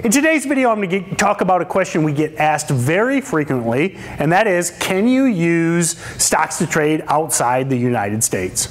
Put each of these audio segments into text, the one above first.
In today's video, I'm going to talk about a question we get asked very frequently, and that is, can you use stocks to trade outside the United States?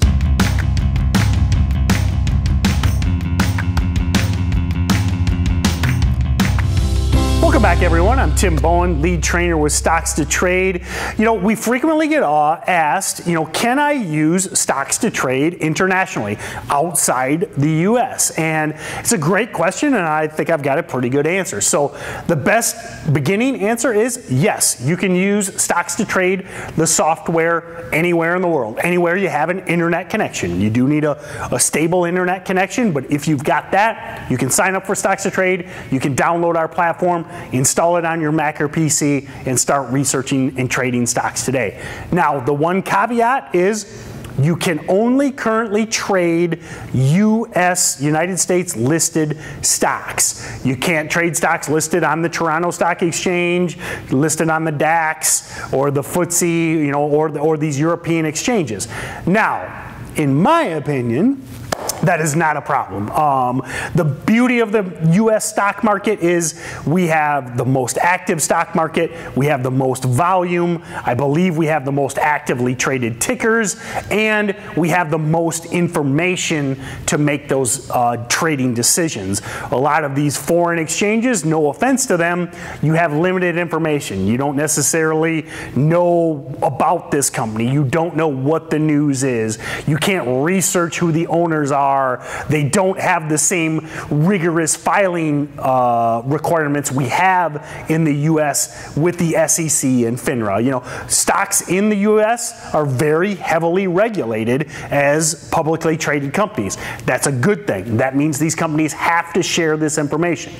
Welcome back, everyone. I'm Tim Bowen, lead trainer with Stocks to Trade. We frequently get asked, can I use stocks to trade internationally outside the US? And it's a great question, and I think I've got a pretty good answer. So the best beginning answer is yes, you can use stocks to trade the software anywhere in the world, anywhere you have an internet connection. You do need a stable internet connection, but if you've got that, you can sign up for stocks to trade. You can download our platform, install it on your Mac or PC, and start researching and trading stocks today. Now, the one caveat is you can only currently trade United States listed stocks. You can't trade stocks listed on the Toronto Stock Exchange, listed on the DAX, or the FTSE, or these European exchanges. Now, in my opinion, that is not a problem. The beauty of the U.S. stock market is we have the most active stock market, we have the most volume, I believe we have the most actively traded tickers, and we have the most information to make those trading decisions. A lot of these foreign exchanges, no offense to them, you have limited information. You don't necessarily know about this company. You don't know what the news is. You can't research who the owners are. They don't have the same rigorous filing requirements we have in the US with the SEC and FINRA. Stocks in the US are very heavily regulated as publicly traded companies. That's a good thing. That means these companies have to share this information.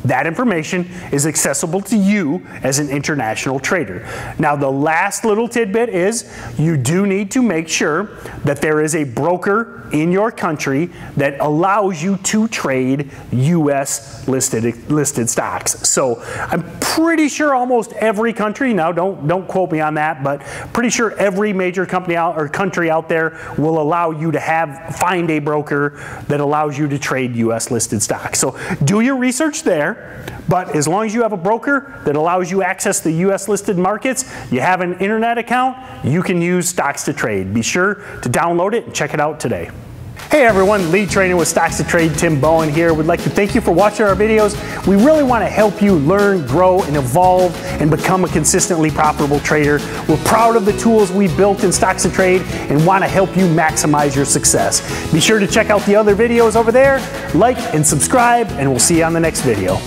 That information is accessible to you as an international trader. Now, the last little tidbit is you do need to make sure that there is a broker in your country that allows you to trade US listed stocks. So I'm pretty sure almost every country, now don't quote me on that, but pretty sure every major company or country out there will allow you to find a broker that allows you to trade US listed stocks. So do your research there. But as long as you have a broker that allows you access the US listed markets, you have an internet account, you can use stocks to trade. Be sure to download it and check it out today. Hey everyone, lead trainer with Stocks to Trade, Tim Bowen here. We'd like to thank you for watching our videos. We really want to help you learn, grow, and evolve and become a consistently profitable trader. We're proud of the tools we built in Stocks to Trade and want to help you maximize your success. Be sure to check out the other videos over there, like and subscribe, and we'll see you on the next video.